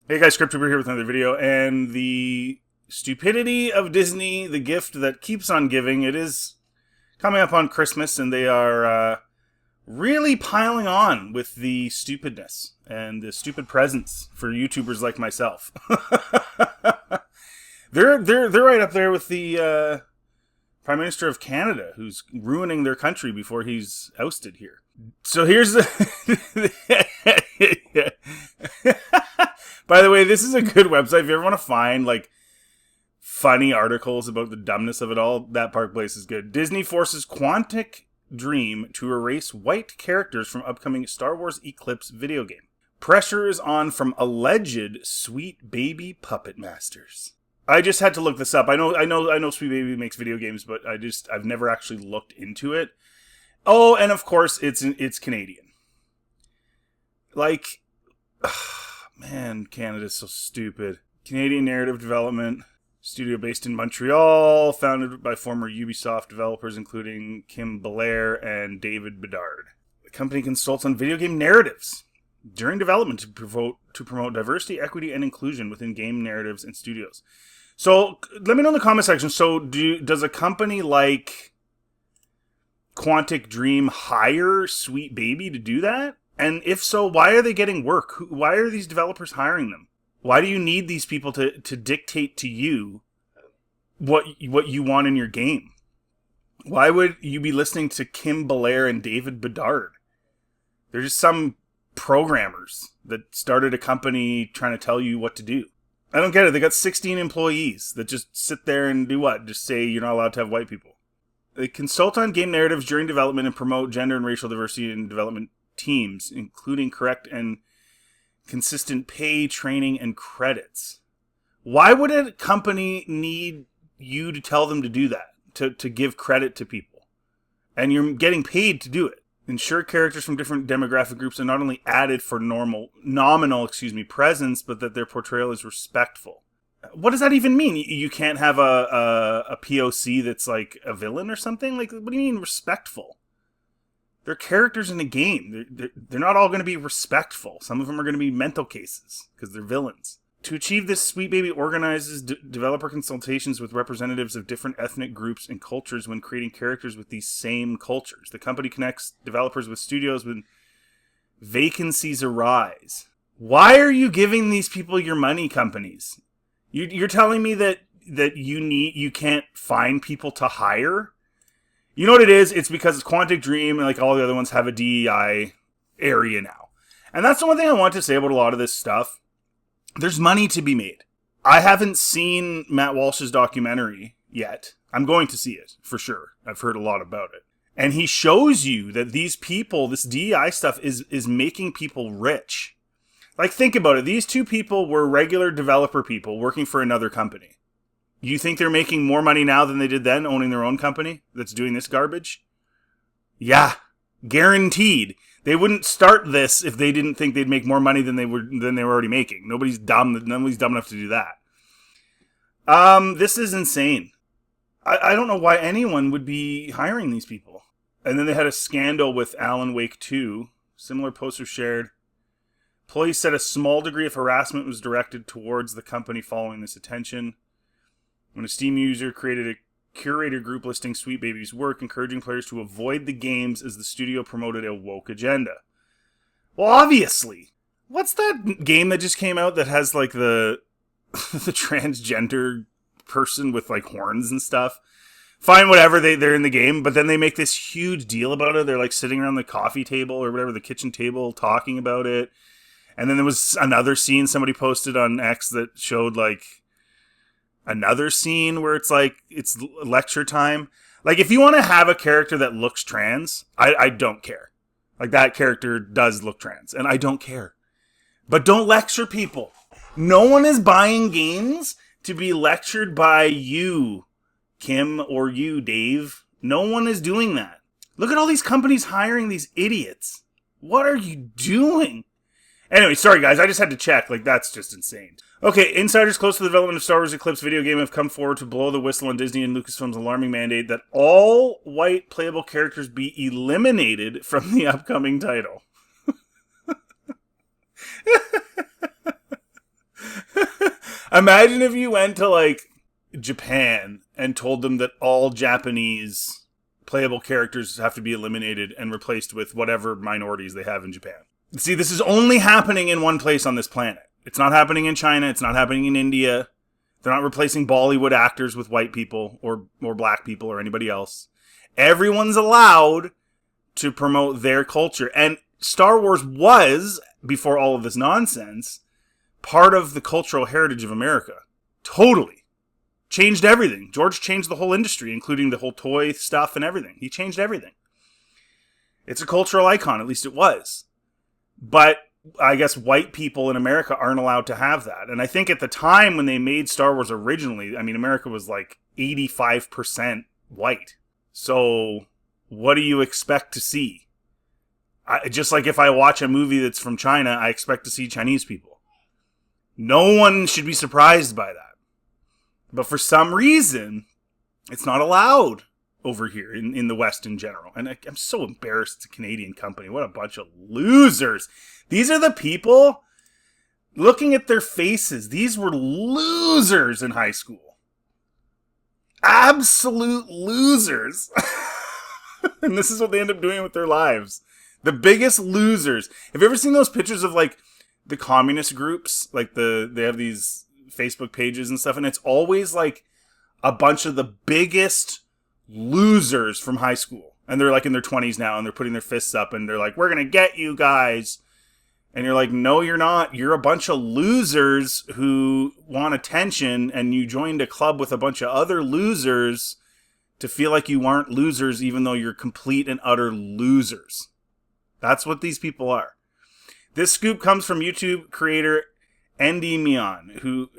Hey guys, Cryptober here with another video, and the stupidity of Disney, the gift that keeps on giving. It is coming up on Christmas, and they are really piling on with the stupidness and the stupid presents for YouTubers like myself. they're right up there with the Prime Minister of Canada, who's ruining their country before he's ousted here. So here's the. By the way, this is a good website. If you ever want to find like funny articles about the dumbness of it all, that Park Place is good. Disney forces Quantic Dream to erase white characters from upcoming Star Wars Eclipse video game. Pressure is on from alleged Sweet Baby puppet masters. I just had to look this up. I know Sweet Baby makes video games, but I've never actually looked into it. Oh, and of course it's Canadian. Like, man, Canada's so stupid. Canadian Narrative Development studio based in Montreal, founded by former Ubisoft developers including Kim Belair and David Bedard. The company consults on video game narratives during development to promote diversity, equity, and inclusion within game narratives and studios. So let me know in the comment section. So does a company like Quantic Dream hire Sweet Baby to do that? And if so, why are they getting work? Why are these developers hiring them? Why do you need these people to dictate to you what you want in your game? Why would you be listening to Kim Belair and David Bedard? They're just some programmers that started a company trying to tell you what to do. I don't get it. They got 16 employees that just sit there and do what? Just say you're not allowed to have white people. They consult on game narratives during development and promote gender and racial diversity in development teams, including correct and consistent pay, training, and credits. Why would a company need you to tell them to do that? To give credit to people? And you're getting paid to do it. Ensure characters from different demographic groups are not only added for nominal presence, but that their portrayal is respectful. What does that even mean? You can't have a POC that's like a villain or something? Like, what do you mean respectful? They're characters in a game. They're not all going to be respectful. Some of them are going to be mental cases because they're villains. To achieve this, Sweet Baby organizes developer consultations with representatives of different ethnic groups and cultures when creating characters with these same cultures. The company connects developers with studios when vacancies arise. Why are you giving these people your money, companies? You're telling me that you can't find people to hire? You know what it is? It's because Quantic Dream and like all the other ones have a DEI area now. And that's the one thing I want to say about a lot of this stuff. There's money to be made. I haven't seen Matt Walsh's documentary yet. I'm going to see it, for sure. I've heard a lot about it. And he shows you that these people, this DEI stuff is making people rich. Like, think about it. These two people were regular developer people working for another company. You think they're making more money now than they did then, owning their own company that's doing this garbage? Yeah, guaranteed. They wouldn't start this if they didn't think they'd make more money than they were already making. Nobody's dumb enough to do that. This is insane. I don't know why anyone would be hiring these people. And then they had a scandal with Alan Wake 2. Similar posts were shared. Employees said a small degree of harassment was directed towards the company following this attention. When a Steam user created a curator group listing Sweet Baby's work, encouraging players to avoid the games as the studio promoted a woke agenda. Well, obviously. What's that game that just came out that has like the transgender person with like horns and stuff? Fine, whatever, they're in the game, but then they make this huge deal about it. They're like sitting around the coffee table or whatever, the kitchen table, talking about it. And then there was another scene somebody posted on X that showed like another scene where it's like, it's lecture time. Like, if you want to have a character that looks trans, I don't care. Like, that character does look trans, and I don't care. But don't lecture people. No one is buying games to be lectured by you, Kim, or you, Dave. No one is doing that. Look at all these companies hiring these idiots. What are you doing? Anyway, sorry guys, I just had to check. Like, that's just insane. Okay, insiders close to the development of Star Wars Eclipse video game have come forward to blow the whistle on Disney and Lucasfilm's alarming mandate that all white playable characters be eliminated from the upcoming title. Imagine if you went to, like, Japan and told them that all Japanese playable characters have to be eliminated and replaced with whatever minorities they have in Japan. See, this is only happening in one place on this planet. It's not happening in China. It's not happening in India. They're not replacing Bollywood actors with white people or black people or anybody else. Everyone's allowed to promote their culture. And Star Wars was, before all of this nonsense, part of the cultural heritage of America. Totally. Changed everything. George changed the whole industry, including the whole toy stuff and everything. He changed everything. It's a cultural icon, at least it was. But I guess white people in America aren't allowed to have that. And I think at the time when they made Star Wars originally, I mean, America was like 85% white. So what do you expect to see? Just like if I watch a movie that's from China, I expect to see Chinese people. No one should be surprised by that. But for some reason, it's not allowed over here in the West in general. And I'm so embarrassed it's a Canadian company. What a bunch of losers. These are the people, looking at their faces, these were losers in high school. Absolute losers. And this is what they end up doing with their lives. The biggest losers. Have you ever seen those pictures of, like, the communist groups? Like, they have these Facebook pages and stuff, and it's always, like, a bunch of the biggest losers from high school. And they're, like, in their 20s now, and they're putting their fists up, and they're like, we're gonna get you guys. And you're like, no, you're not. You're a bunch of losers who want attention, and you joined a club with a bunch of other losers to feel like you aren't losers, even though you're complete and utter losers. That's what these people are. This scoop comes from YouTube creator Endymion, who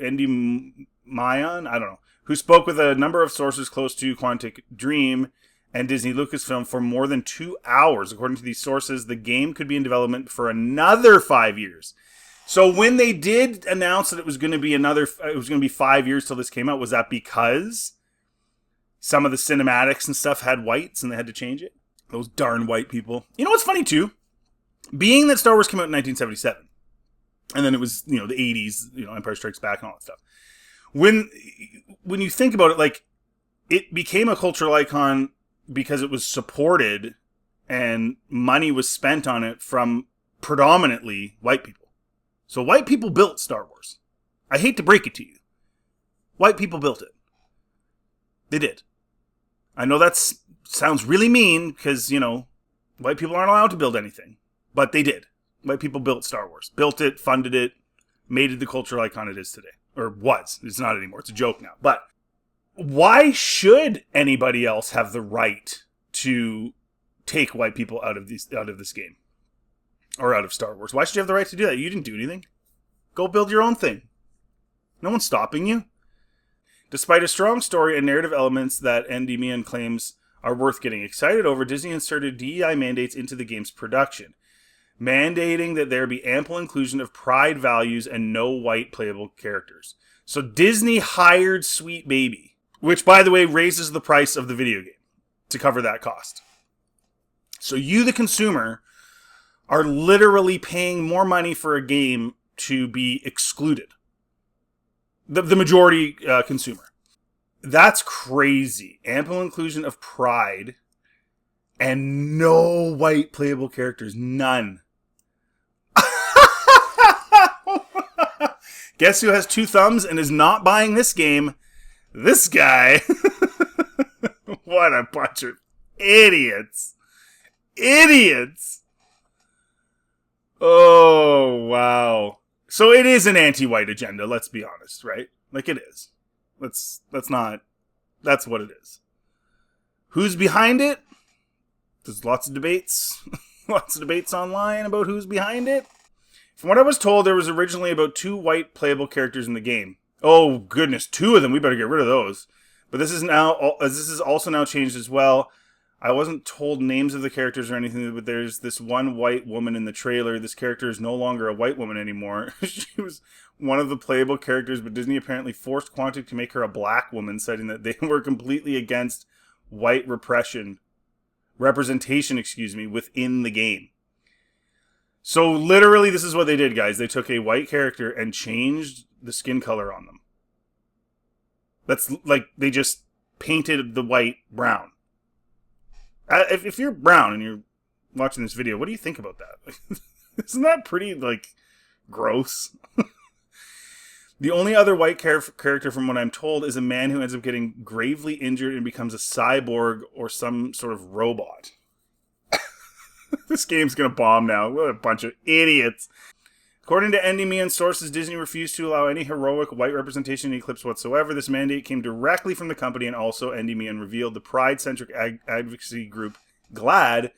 spoke with a number of sources close to Quantic Dream and Disney Lucasfilm for more than 2 hours. According to these sources, the game could be in development for another 5 years. So when they did announce that it was going to be 5 years till this came out, was that because some of the cinematics and stuff had whites and they had to change it? Those darn white people. You know what's funny too? Being that Star Wars came out in 1977, and then it was, the 80s, Empire Strikes Back and all that stuff. When you think about it, like, it became a cultural icon because it was supported and money was spent on it from predominantly white people. So white people built Star Wars. I hate to break it to you. White people built it. They did. I know that sounds really mean because, white people aren't allowed to build anything. But they did. White people built Star Wars. Built it, funded it, made it the cultural icon it is today. Or was. It's not anymore. It's a joke now. But why should anybody else have the right to take white people out of this game? Or out of Star Wars? Why should you have the right to do that? You didn't do anything. Go build your own thing. No one's stopping you. Despite a strong story and narrative elements that Endymion claims are worth getting excited over, Disney inserted DEI mandates into the game's production, mandating that there be ample inclusion of pride values and no white playable characters. So Disney hired Sweet Baby, which, by the way, raises the price of the video game to cover that cost. So you, the consumer, are literally paying more money for a game to be excluded. The majority consumer. That's crazy. Ample inclusion of pride and no white playable characters. None. Guess who has 2 thumbs and is not buying this game? This guy. What a bunch of idiots. Idiots. Oh, wow. So it is an anti-white agenda, let's be honest, right? Like, it is. That's what it is. Who's behind it? There's lots of debates. Lots of debates online about who's behind it. From what I was told, there was originally about 2 white playable characters in the game. Oh, goodness, 2 of them. We better get rid of those. But this is also now changed as well. I wasn't told names of the characters or anything, but there's this one white woman in the trailer. This character is no longer a white woman anymore. She was one of the playable characters, but Disney apparently forced Quantic to make her a black woman, citing that they were completely against white representation, within the game. So literally this is what they did, guys. They took a white character and changed the skin color on them. That's like they just painted the white brown. If you're brown and you're watching this video, what do you think about that? Isn't that pretty, like, gross? The only other white character, from what I'm told, is a man who ends up getting gravely injured and becomes a cyborg or some sort of robot. This game's gonna bomb now. What a bunch of idiots. According to Endymion sources, Disney refused to allow any heroic white representation in Eclipse whatsoever. This mandate came directly from the company, and also Endymion revealed the pride-centric advocacy group GLAAD,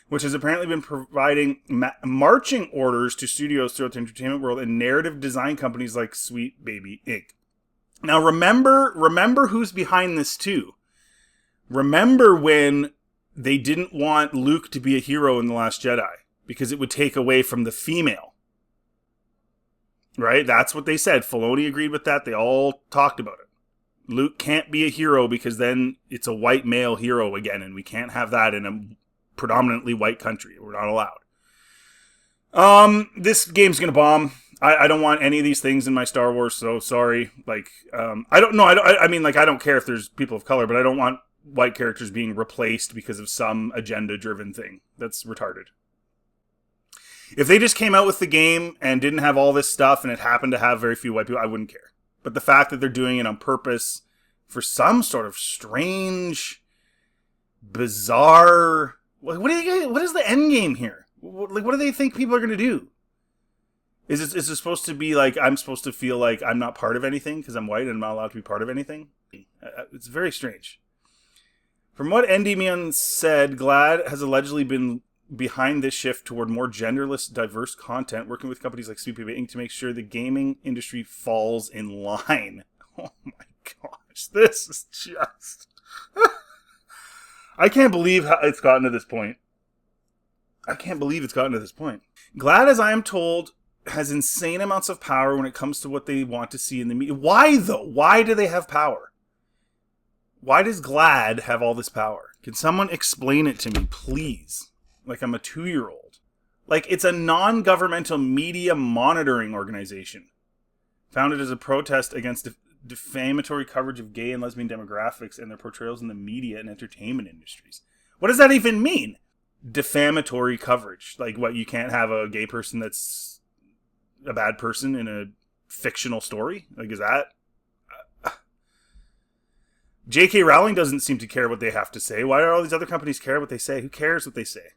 which has apparently been providing marching orders to studios throughout the entertainment world and narrative design companies like Sweet Baby Inc. Now remember who's behind this too. Remember when they didn't want Luke to be a hero in The Last Jedi because it would take away from the female. Right? That's what they said. Filoni agreed with that. They all talked about it. Luke can't be a hero because then it's a white male hero again, and we can't have that in a predominantly white country. We're not allowed. This game's gonna bomb. I don't want any of these things in my Star Wars, so sorry. Like, I don't know. I mean, like, I don't care if there's people of color, but I don't want white characters being replaced because of some agenda-driven thing. That's retarded. If they just came out with the game and didn't have all this stuff and it happened to have very few white people, I wouldn't care. But the fact that they're doing it on purpose for some sort of strange, bizarre... What is the end game here? What do they think people are going to do? Is it supposed to be like I'm supposed to feel like I'm not part of anything because I'm white and I'm not allowed to be part of anything? It's very strange. From what Endymion said, GLAAD has allegedly been behind this shift toward more genderless, diverse content, working with companies like Sweet Baby Inc. to make sure the gaming industry falls in line. Oh my gosh, this is just... I can't believe how it's gotten to this point. GLAAD, as I am told, has insane amounts of power when it comes to what they want to see in the media. Why, though? Why do they have power? Why does GLAAD have all this power? Can someone explain it to me, please? Like I'm a 2-year-old. Like, it's a non-governmental media monitoring organization founded as a protest against defamatory coverage of gay and lesbian demographics and their portrayals in the media and entertainment industries. What does that even mean? Defamatory coverage. Like, what, you can't have a gay person that's a bad person in a fictional story? Like, is that... J.K. Rowling doesn't seem to care what they have to say. Why do all these other companies care what they say? Who cares what they say?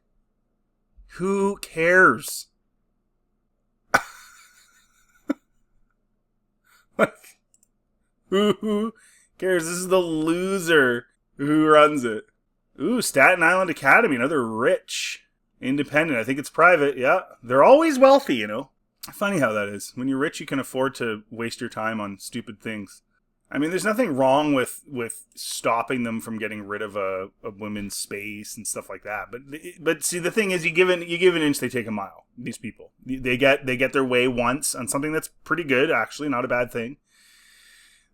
Who cares? Like, who cares? This is the loser who runs it. Ooh, Staten Island Academy, another rich independent. I think it's private. Yeah, they're always wealthy, you know. Funny how that is. When you're rich, you can afford to waste your time on stupid things. I mean, there's nothing wrong with stopping them from getting rid of a women's space and stuff like that. But see, the thing is, you give an inch, they take a mile. These people, they get their way once on something that's pretty good, actually, not a bad thing.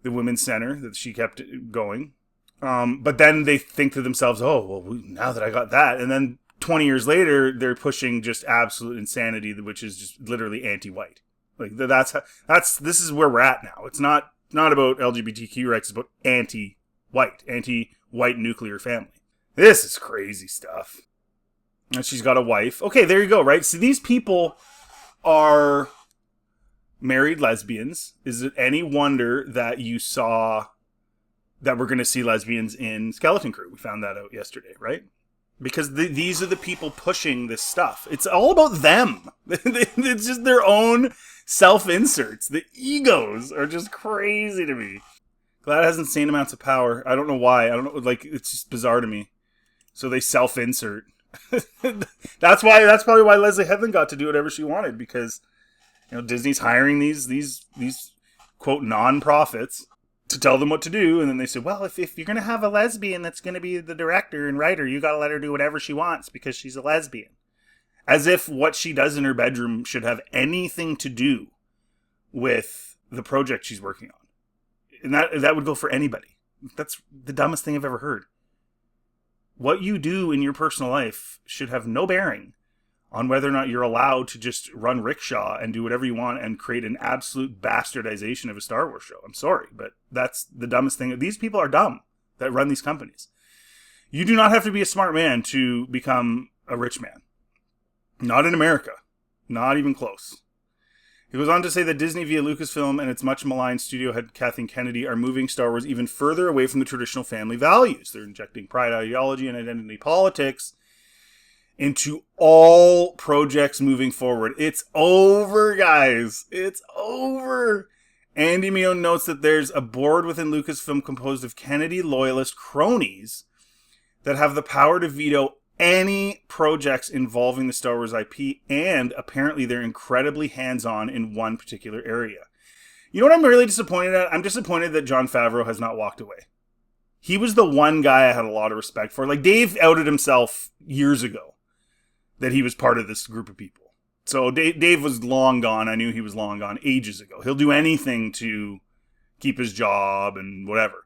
The women's center that she kept going, but then they think to themselves, "Oh, well, now that I got that," and then 20 years later, they're pushing just absolute insanity, which is just literally anti-white. Like this is where we're at now. It's not about LGBTQ rights, it's about anti-white nuclear family. This is crazy stuff. And she's got a wife. Okay, there you go, right? So these people are married lesbians. Is it any wonder that you saw that we're going to see lesbians in Skeleton Crew? We found that out yesterday, right? Because these are the people pushing this stuff. It's all about them. It's just their own self-inserts. The egos are just crazy to me. GLAAD has insane amounts of power. I don't know why. I don't know. Like, it's just bizarre to me. So they self-insert. That's probably why Leslie Headland got to do whatever she wanted, because, you know, Disney's hiring these quote non-profits to tell them what to do, and then they say, well, if you're going to have a lesbian that's going to be the director and writer, you got to let her do whatever she wants because she's a lesbian. As if what she does in her bedroom should have anything to do with the project she's working on. And that would go for anybody. That's the dumbest thing I've ever heard. What you do in your personal life should have no bearing on whether or not you're allowed to just run rickshaw and do whatever you want and create an absolute bastardization of a Star Wars show. I'm sorry, but that's the dumbest thing. These people are dumb that run these companies. You do not have to be a smart man to become a rich man. Not in America. Not even close. He goes on to say that Disney via Lucasfilm and its much maligned studio head Kathleen Kennedy are moving Star Wars even further away from the traditional family values. They're injecting pride ideology and identity politics into all projects moving forward. It's over, guys. It's over. Andy Mion notes that there's a board within Lucasfilm composed of Kennedy loyalist cronies that have the power to veto any projects involving the Star Wars IP, and apparently they're incredibly hands-on in one particular area. You know what I'm really disappointed at? I'm disappointed that Jon Favreau has not walked away. He was the one guy I had a lot of respect for. Like, Dave outed himself years ago that he was part of this group of people. So Dave was long gone. I knew he was long gone ages ago. He'll do anything to keep his job and whatever.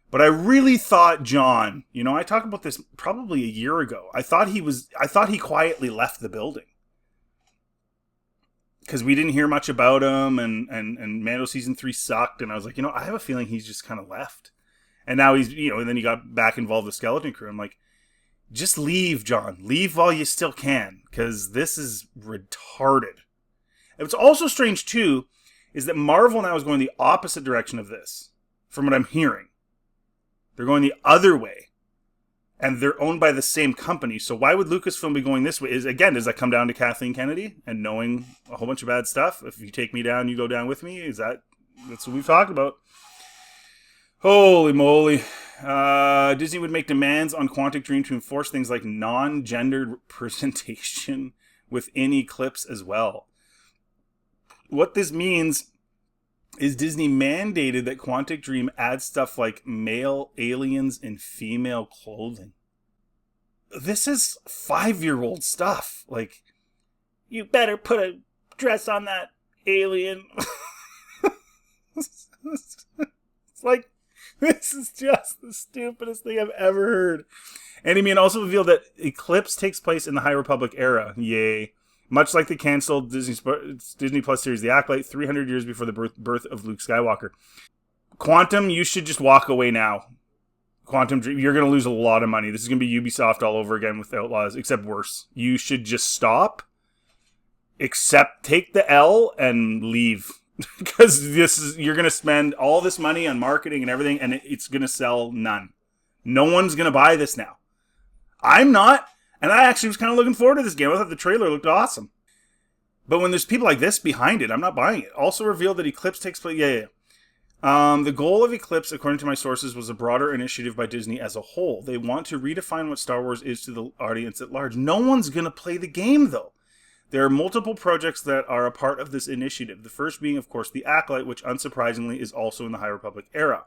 But I really thought John, I talked about this probably a year ago. I thought he quietly left the building. Because we didn't hear much about him, and Mando Season 3 sucked, and I was like, I have a feeling he's just kind of left. And now he's, and then he got back involved with Skeleton Crew. I'm like, just leave, John. Leave while you still can, because this is retarded. And what's also strange, too, is that Marvel now is going the opposite direction of this, from what I'm hearing. They're going the other way. And they're owned by the same company. So why would Lucasfilm be going this way? Does that come down to Kathleen Kennedy and knowing a whole bunch of bad stuff? If you take me down, you go down with me? That's what we've talked about. Holy moly. Disney would make demands on Quantic Dream to enforce things like non-gendered representation within Eclipse as well. What this means is Disney mandated that Quantic Dream add stuff like male aliens in female clothing. This is 5-year-old stuff. Like, you better put a dress on that alien. It's like, this is just the stupidest thing I've ever heard. And I mean, also revealed that Eclipse takes place in the High Republic era. Yay. Much like the canceled Disney Plus series The Acolyte, 300 years before the birth of Luke Skywalker. Quantum, you should just walk away now. Quantum Dream, you're going to lose a lot of money. This is going to be Ubisoft all over again with Outlaws, except worse. You should just stop, take the L, and leave. Because you're going to spend all this money on marketing and everything, and it's going to sell none. No one's going to buy this now. I'm not. And I actually was kind of looking forward to this game. I thought the trailer looked awesome. But when there's people like this behind it, I'm not buying it. Also revealed that Eclipse takes place... The goal of Eclipse, according to my sources, was a broader initiative by Disney as a whole. They want to redefine what Star Wars is to the audience at large. No one's going to play the game, though. There are multiple projects that are a part of this initiative. The first being, of course, The Acolyte, which unsurprisingly is also in the High Republic era.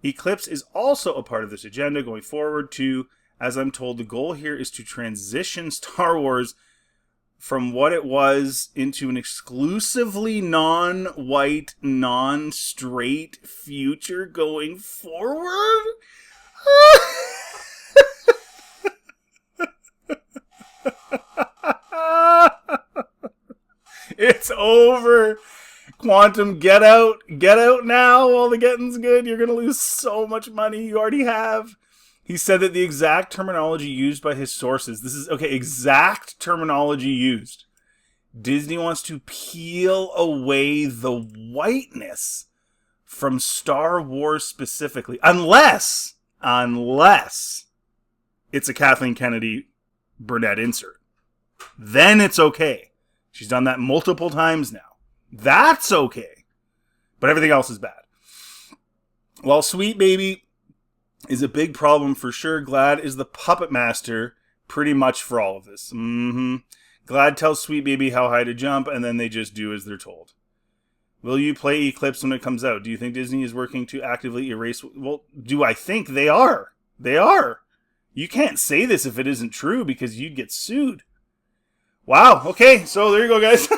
Eclipse is also a part of this agenda going forward to... As I'm told, the goal here is to transition Star Wars from what it was into an exclusively non-white, non-straight future going forward. It's over. Quantum, get out now while the getting's good. You're going to lose so much money. You already have. He said that the exact terminology used by his sources, exact terminology used. Disney wants to peel away the whiteness from Star Wars specifically. Unless it's a Kathleen Kennedy brunette insert. Then it's okay. She's done that multiple times now. That's okay. But everything else is bad. While Sweet Baby is a big problem for sure, Glad is the puppet master pretty much for all of this. Glad tells Sweet Baby how high to jump, and then they just do as they're told. Will you play Eclipse when it comes out? Do you think Disney is working to actively erase... Well, do I think they are? They are. You can't say this if it isn't true, because you'd get sued. Wow, okay, so there you go, guys.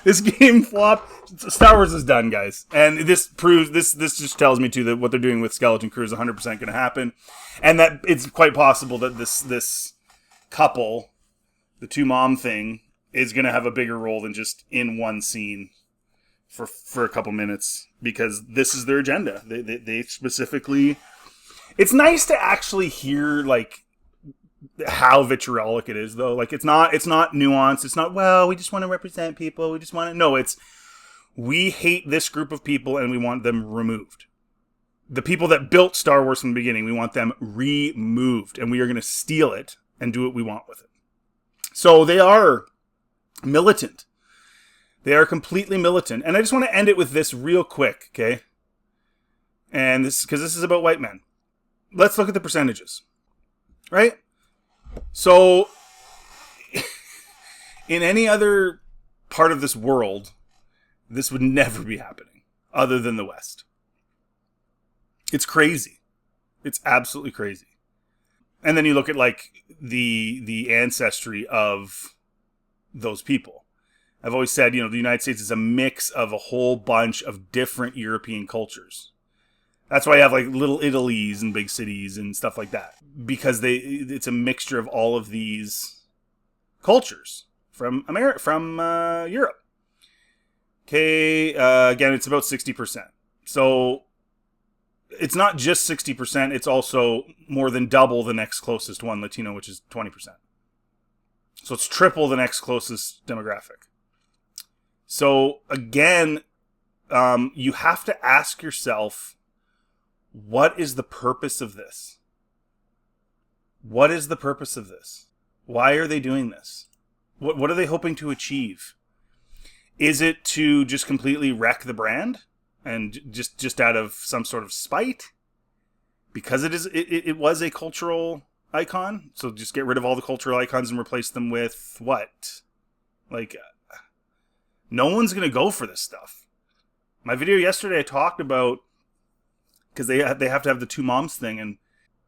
This game flopped. Star Wars is done, guys. And this proves, this just tells me, too, that what they're doing with Skeleton Crew is 100% going to happen. And that it's quite possible that this couple the two mom thing is going to have a bigger role than just in one scene for a couple minutes, because this is their agenda. They specifically... It's nice to actually hear, like, how vitriolic it is, though. Like, it's not nuanced. It's not, well, we just want to represent people. We just want to... No, it's, we hate this group of people and we want them removed. The people that built Star Wars from the beginning, we want them removed. And we are going to steal it and do what we want with it. So they are militant. They are completely militant. And I just want to end it with this real quick, okay? And this, because this is about white men. Let's look at the percentages, right? So, in any other part of this world, this would never be happening, other than the West. It's crazy. It's absolutely crazy. And then you look at, like, the ancestry of those people. I've always said, the United States is a mix of a whole bunch of different European cultures. That's why you have, like, little Italies and big cities and stuff like that. Because it's a mixture of all of these cultures from Europe. Okay, again, it's about 60%. So it's not just 60%, it's also more than double the next closest one, Latino, which is 20%. So it's triple the next closest demographic. So again, you have to ask yourself, what is the purpose of this? What is the purpose of this? Why are they doing this? What are they hoping to achieve? Is it to just completely wreck the brand? And just out of some sort of spite? Because it was a cultural icon? So just get rid of all the cultural icons and replace them with what? Like, no one's going to go for this stuff. My video yesterday, I talked about, because they have to have the two moms thing, and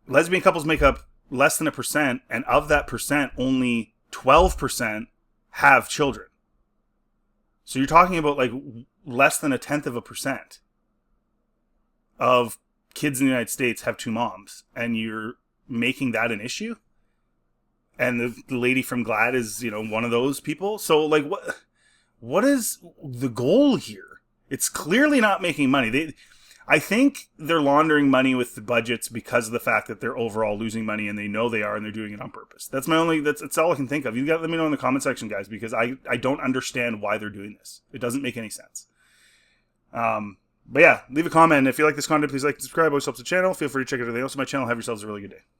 lesbian couples make up less than 1%, and of that percent, only 12% have children. So you're talking about, like, less than 0.1% of kids in the United States have two moms, and you're making that an issue? And the lady from GLAAD is, one of those people? So, like, what is the goal here? It's clearly not making money. I think they're laundering money with the budgets because of the fact that they're overall losing money, and they know they are, and they're doing it on purpose. That's all I can think of. You got to let me know in the comment section, guys, because I don't understand why they're doing this. It doesn't make any sense. But yeah, leave a comment. If you like this content, please like and subscribe. It always helps the channel. Feel free to check out everything else on my channel. Have yourselves a really good day.